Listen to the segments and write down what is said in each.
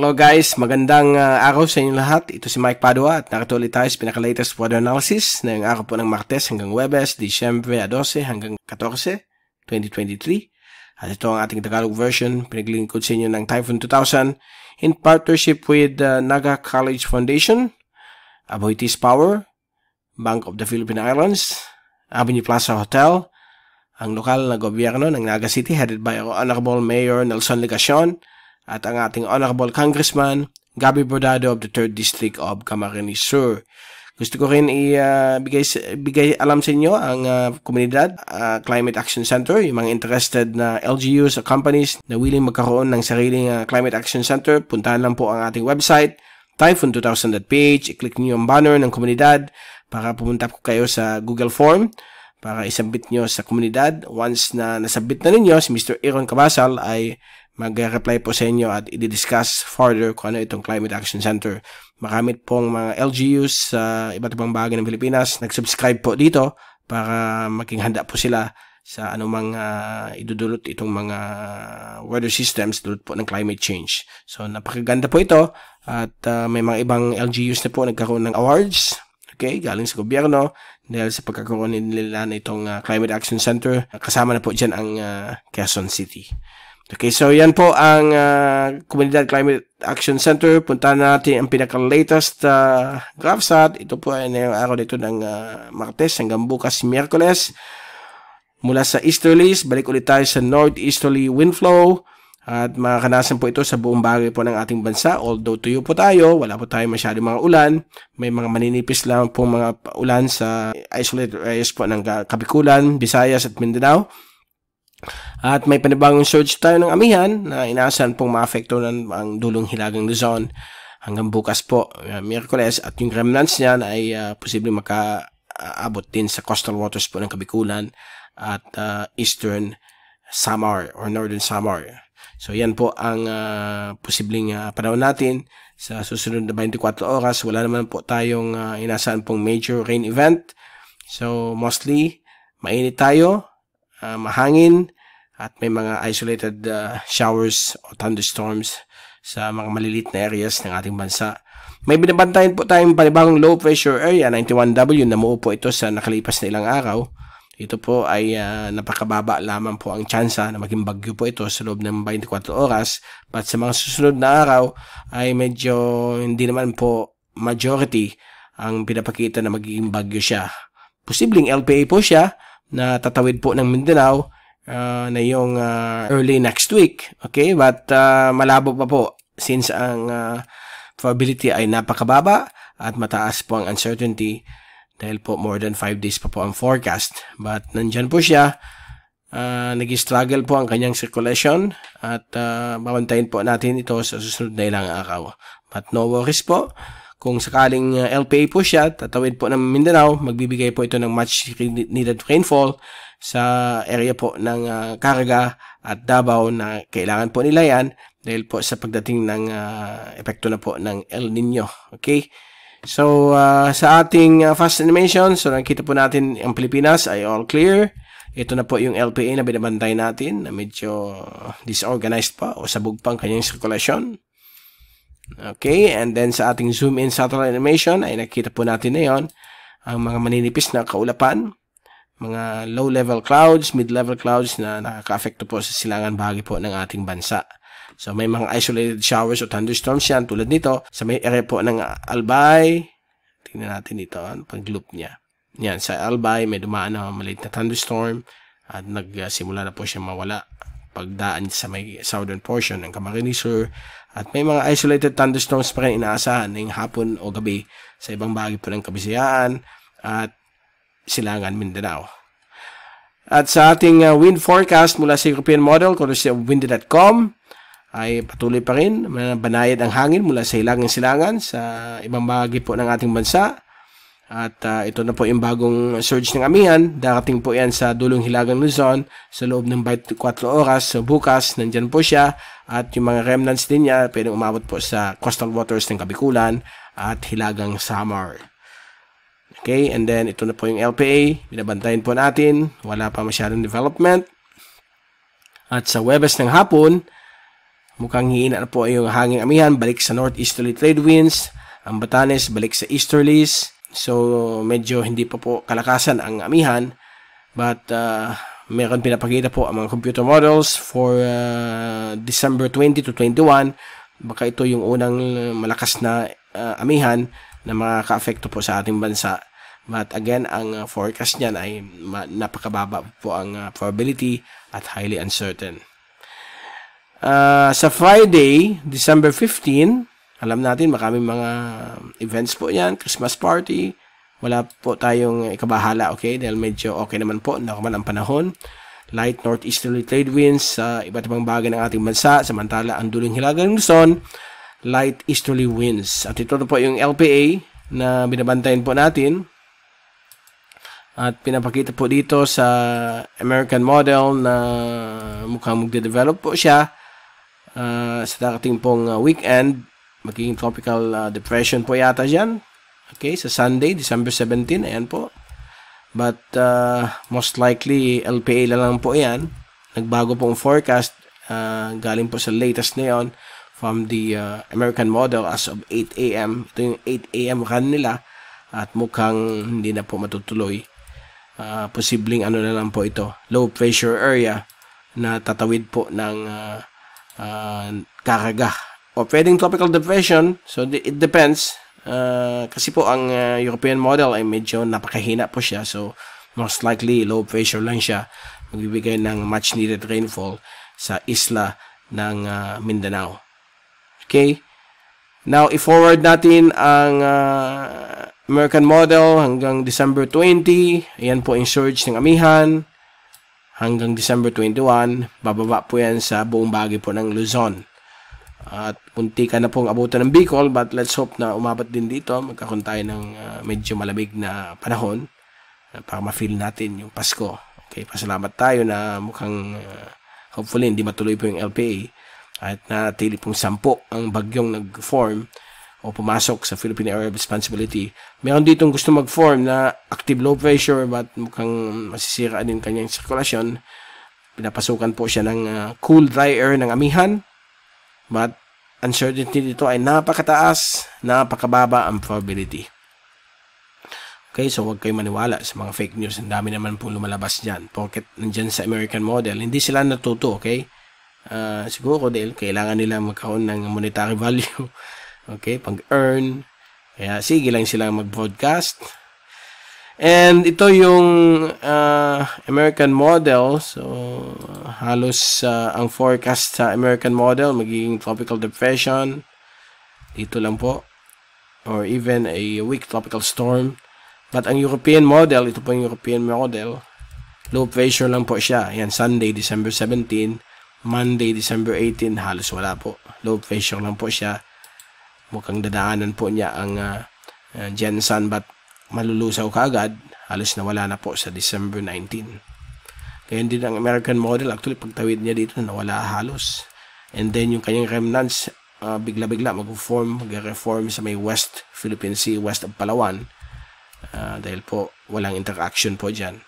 Hello guys, magandang araw sa inyo lahat. Ito si Mike Padua at nakita ulit tayo sa pinaka-latest weather analysis ngayong araw po ng Martes hanggang Huwebes, Disyembre 12 hanggang 14, 2023. At ito ang ating Tagalog version, pinaglingkod sa inyo ng Typhoon 2000 in partnership with Naga College Foundation, Aboitiz Power, Bank of the Philippine Islands, Avenue Plaza Hotel, ang lokal na gobyerno ng Naga City headed by Honorable Mayor Nelson Legacion, at ang ating Honorable Congressman Gabby Bordado of the 3rd District of Camarines Sur. Gusto ko rin ibigay alam sa inyo ang komunidad, Climate Action Center, yung mga interested na LGUs o companies na willing magkaroon ng sariling Climate Action Center. Puntahan lang po ang ating website, typhoon2000.ph. I-click niyo yung banner ng komunidad para pumunta po kayo sa Google Form para isubmit nyo sa komunidad. Once na nasubmit na ninyo, si Mr. Aaron Cabasal ay mag-reply po sa inyo at i-discuss further kung ano itong Climate Action Center. Marami pong mga LGUs sa iba't ibang bagay ng Pilipinas nag-subscribe po dito para maging handa po sila sa anumang idudulot itong mga weather systems dulot po ng climate change. So napakaganda po ito at may mga ibang LGUs na po nagkaroon ng awards, okay, galing sa gobyerno dahil sa pagkakaroon nila na itong Climate Action Center. Kasama na po dyan ang Quezon City. Okay, so yan po ang Komunidad Climate Action Center. Puntahan natin ang pinaka-latest GovSat. Ito po ay ngayong araw dito ng Martes hanggang bukas Miyerkules. Mula sa easterlies, balik ulit tayo sa northeasterly wind flow. At makakanasan po ito sa buong bagay po ng ating bansa. Although tuyo po tayo, wala po tayo masyadong mga ulan. May mga maninipis lang po mga ulan sa isolated areas po ng Kabikulan, Visayas at Mindanao. At may panibagong surge tayo ng amihan na inaasahan pong maapektuhan ang dulong hilagang Luzon hanggang bukas po, Miyerkules, at yung remnants niyan ay posibleng makaabot din sa coastal waters po ng Kabikulan at eastern Samar or northern Samar. So yan po ang posibleng panahon natin sa susunod na 24 oras. Wala naman po tayong inaasahan pong major rain event. So mostly mainit tayo, mahangin, at may mga isolated showers o thunderstorms sa mga malilit na areas ng ating bansa. May binabantayan po tayong panibagong low pressure area, 91W, na muupo ito sa nakalipas na ilang araw. Ito po ay napakababa lamang po ang tsansa na maging bagyo po ito sa loob ng 24 oras. But sa mga susunod na araw ay medyo hindi naman po majority ang pinapakita na magiging bagyo siya. Posibleng LPA po siya na tatawid po ng Mindanao na yung early next week. Okay, but malabo pa po since ang probability ay napakababa at mataas po ang uncertainty dahil po more than 5 days pa po ang forecast. But nandyan po siya, nag-struggle po ang kanyang circulation at babantayin po natin ito sa susunod na ilang araw. But no worries po. Kung sakaling LPA po siya, tatawid po ng Mindanao, magbibigay po ito ng much needed rainfall sa area po ng Caraga at Davao na kailangan po nila yan dahil po sa pagdating ng epekto na po ng El Nino. Okay? So, sa ating fast animation, so nakita po natin ang Pilipinas ay all clear. Ito na po yung LPA na binabantay natin na medyo disorganized pa o sabog pa ang kanyang circulation. Okay, and then sa ating zoom in satellite animation ay nakita po natin na yon ang mga maninipis na kaulapan, mga low level clouds, mid level clouds na nakaka-apekto po sa silangan bahagi po ng ating bansa. So may mga isolated showers o thunderstorms yan tulad nito sa may area po ng Albay. Tingnan natin dito ang pag-loop niya. Yan, sa Albay may dumaan na maliit na thunderstorm at nagsimula na po siya mawala pagdaan sa may southern portion ng Camarines Sur. At may mga isolated thunderstorms pa rin inaasahan ngayong hapon o gabi sa ibang bahagi po ng Kabisayaan at Silangan, Mindanao. At sa ating wind forecast mula sa European model, courtesy of windy.com, ay patuloy pa rin banayad ang hangin mula sa hilagang silangan sa ibang bahagi po ng ating bansa. At ito na po yung bagong surge ng amihan. Darating po yan sa dulong hilagang Luzon sa loob ng 24 oras. So bukas, nandyan po siya. At yung mga remnants din niya, pwedeng umabot po sa coastal waters ng Kabikulan at hilagang Samar. Okay, and then ito na po yung LPA. Binabantayan po natin. Wala pa masyadong development. At sa Huwebes ng hapon, mukhang hihina na po yung hanging amihan, balik sa northeasterly trade winds. Ang Batanes, balik sa easterlies. So, medyo hindi pa po kalakasan ang amihan. But, meron pinapakita po ang mga computer models for December 20 to 21. Baka ito yung unang malakas na amihan na makaka-affecto po sa ating bansa. But again, ang forecast niyan ay napakababa po ang probability at highly uncertain. Sa Friday, December 15, alam natin maraming mga events po yan, Christmas party. Wala po tayong ikabahala, okay? Dahil medyo okay naman po, normal ang panahon. Light northeasterly trade winds sa iba't ibang bagay ng ating bansa. Samantala, ang dulong hilaga ng Luzon, light easterly winds. At ito na po yung LPA na binabantayan po natin. At pinapakita po dito sa American model na mukhang magde-develop po siya sa darating pong weekend. Magiging tropical depression po yata dyan. Okay, sa Sunday, December 17, ayan po. But most likely, LPA lang po yan. Nagbago pong forecast. Galing po sa latest na yun from the American model as of 8 a.m. Ito yung 8 a.m. run nila at mukhang hindi na po matutuloy. Posibleng ano na lang po ito, low pressure area na tatawid po ng karaga. O pwedeng tropical depression, so it depends. Kasi po ang European model ay medyo napakahina po siya, so most likely low pressure lang siya, magbibigay ng much needed rainfall sa isla ng Mindanao. Okay, now i-forward natin ang American model hanggang December 20. Ayan po yung surge ng amihan hanggang December 21. Bababa po yan sa buong bagay po ng Luzon. At punti ka na pong abutan ng Bicol, but let's hope na umabot din dito. Magkakaroon tayo ng medyo malamig na panahon para ma-feel natin yung Pasko. Okay, pasalamat tayo na mukhang hopefully hindi matuloy po yung LPA at natili pong 10 ang bagyong nag-form o pumasok sa Philippine Area of Responsibility. Meron ditong gusto mag-form na active low pressure but mukhang masisira din kanyang sirkulasyon. Pinapasukan po siya ng cool dry air ng amihan. But uncertainty dito ay napakataas, napakababa ang probability. Okay, so huwag kayo maniwala sa mga fake news. Ang dami naman po lumalabas dyan. Porket nandyan sa American model, hindi sila natuto, okay? Siguro dahil kailangan nila magkaroon ng monetary value. Okay, pag-earn. Kaya sige lang sila mag-broadcast. And ito yung American model. So, halos ang forecast sa American model, magiging tropical depression. Dito lang po. Or even a weak tropical storm. But ang European model, ito po yung European model, low pressure lang po siya. Yan, Sunday, December 17. Monday, December 18, halos wala po. Low pressure lang po siya. Mukhang dadaanan po niya ang Jensen, but malulusaw kaagad, halos nawala na po sa December 19. Kaya din ang American model, actually pagtawid niya dito, nawala halos. And then yung kanyang remnants, bigla-bigla mag-reform sa may West Philippine Sea, west of Palawan. Dahil po, walang interaction po dyan.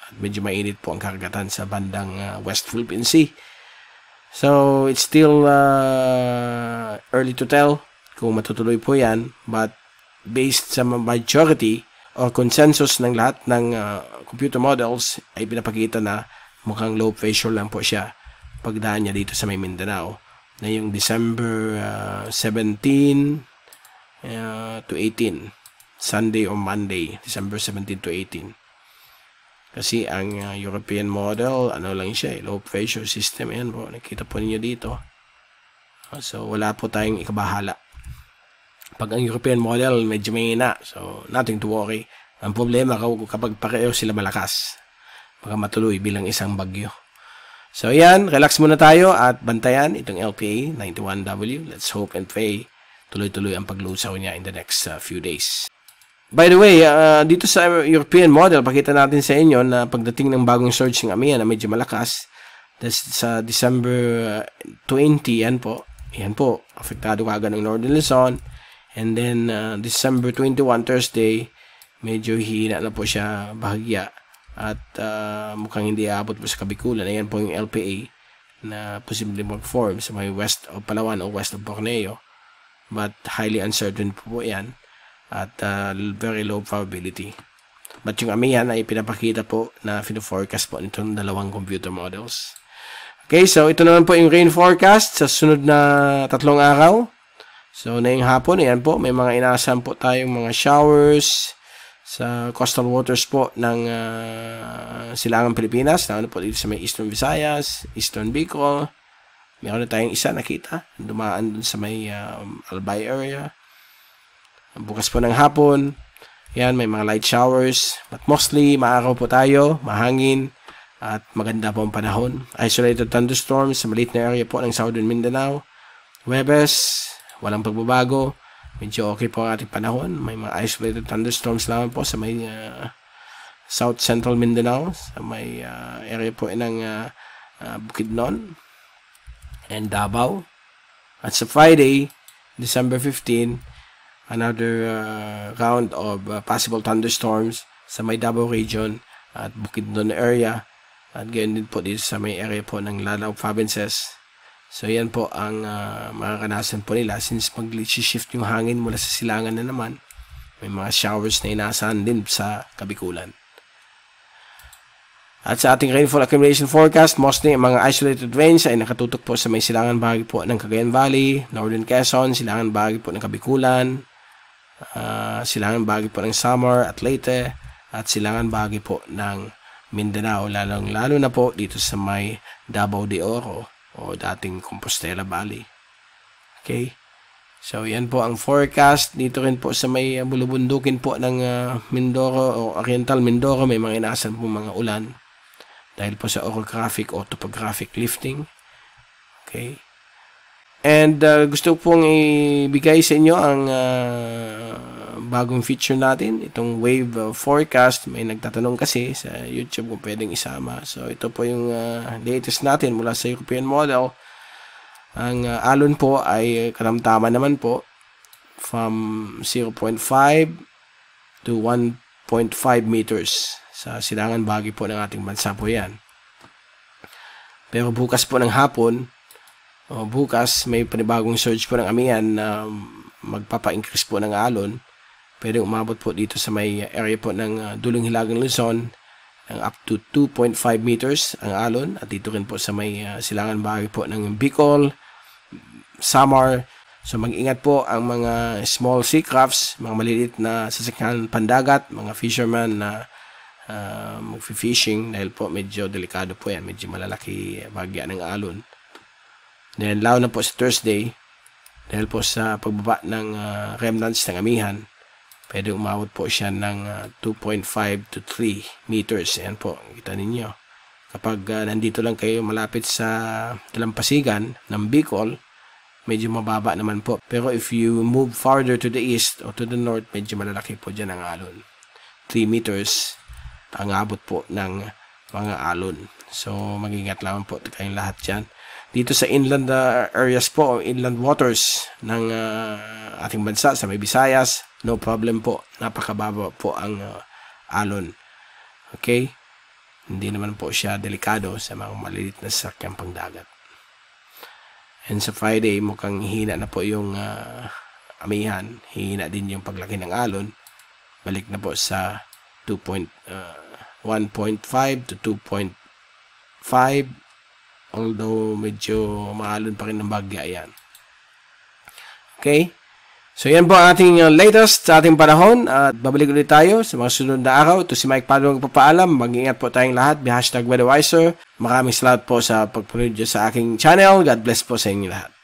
At medyo mainit po ang karagatan sa bandang West Philippine Sea. So, it's still early to tell kung matutuloy po yan, but based sa majority o consensus ng lahat ng computer models ay pinapakita na mukhang low pressure lang po siya pagdaan niya dito sa may Mindanao na yung December 17 to 18, Sunday or Monday, December 17 to 18. Kasi ang European model, ano lang siya, low pressure system. Ayan po, nakita po ninyo dito. So wala po tayong ikabahala. Pag ang European model, medyo mahina. So, nothing to worry. Ang problema kapag pareho sila malakas. Baka matuloy bilang isang bagyo. So, yan. Relax muna tayo at bantayan itong LPA 91W. Let's hope and pray tuloy-tuloy ang paglusaw niya in the next few days. By the way, dito sa European model, pakita natin sa inyo na pagdating ng bagong surge ng amihan na medyo malakas, sa December 20, yan po. Yan po. Apektado kagad ng Northern Luzon. And then, December 21, Thursday, medyo hina na po siya bahagya. At mukhang hindi aabot po sa Kabikulan. Ayan po yung LPA. na posibleng mag-form sa may west of Palawan o west of Borneo. But highly uncertain po yan at very low probability. But yung amihan ay pinapakita po na forecast po nitong dalawang computer models. Okay, so ito naman po yung rain forecast sa sunod na 3 araw. So na yung hapon, ayan po, may mga inaasahan po tayong mga showers sa coastal waters po ng Silangang Pilipinas, lalo po dito sa may Eastern Visayas, Eastern Bicol. Meron na tayong isa nakita, dumaan dun sa may Albay area. Bukas po ng hapon, yan, may mga light showers, but mostly maaraw po tayo, mahangin, at maganda po ang panahon. Isolated thunderstorms sa maliit na area po ng Southern Mindanao. Huwebes, walang pagbabago. Medyo okay po ang ating panahon. May mga isolated thunderstorms lang po sa may South Central Mindanao, sa may area po ng Bukidnon and Davao. At sa Friday, December 15, another round of possible thunderstorms sa may Davao region at Bukidnon area. At gayon din po dito sa may area po ng Lanao provinces. So yan po ang makakanasan po nila since mag-shift yung hangin mula sa silangan na naman. May mga showers na inaasahan din sa Kabikulan. At sa ating rainfall accumulation forecast, mostly mga isolated rains ay nakatutok po sa may silangan bahagi po ng Cagayan Valley, Northern Quezon, silangan bahagi po ng Kabikulan, silangan bahagi po ng Samar at Leyte, at silangan bahagi po ng Mindanao, lalo na po dito sa may Davao de Oro o dating Compostela Valley. Okay? So, yan po ang forecast. Dito rin po sa may bulubundukin po ng Mindoro o Oriental Mindoro, may mga inaasahan po mga ulan dahil po sa orographic o topographic lifting. Okay? And gusto pong ibigay sa inyo ang bagong feature natin, itong wave forecast. May nagtatanong kasi sa YouTube kung pwedeng isama. So, ito po yung latest natin mula sa European model. Ang alon po ay katamtaman naman po from 0.5 to 1.5 meters. Sa silangan bahagi po ng ating bansa po yan. Pero bukas po ng hapon, bukas may panibagong surge po ng amihan na magpapa-increase po ng alon. Pwede umabot po dito sa may area po ng Dulong Hilagang Luzon ng up to 2.5 meters ang alon. At dito rin po sa may silangan bahagi po ng Bicol, Samar. So mag-ingat po ang mga small sea crafts, mga maliliit na sasakyan pandagat, mga fishermen na mag-fishing dahil po medyo delikado po yan. Medyo malalaki bahagya ng alon. Then lalo na po sa Thursday dahil po sa pagbaba ng remnants ng amihan. Pwede umabot po siya ng 2.5 to 3 meters. Ayan po, kita ninyo. Kapag nandito lang kayo malapit sa dalampasigan ng Bicol, medyo mababa naman po. Pero if you move farther to the east or to the north, medyo malalaki po dyan ang alon. 3 meters ang abot po ng mga alon. So, mag-ingat lang po kayong lahat dyan. Dito sa inland areas po, o inland waters ng ating bansa, sa may Visayas, no problem po. Napakababa po ang alon. Okay? Hindi naman po siya delikado sa mga maliit na sasakyang pangdagat. And sa Friday, mukhang hina na po yung amihan. Hina din yung paglaki ng alon. Balik na po sa 1.5 to 2.5. Although medyo maalon pa rin ng bagya yan. Okay? So yan po ang ating latest sa ating panahon. At babalik ulit tayo sa mga sunod na araw. Ito si Mike Padua magpapaalam. Mag-ingat po tayong lahat. #WeatherWiser. Maraming salamat po sa pagpunod sa aking channel. God bless po sa inyo lahat.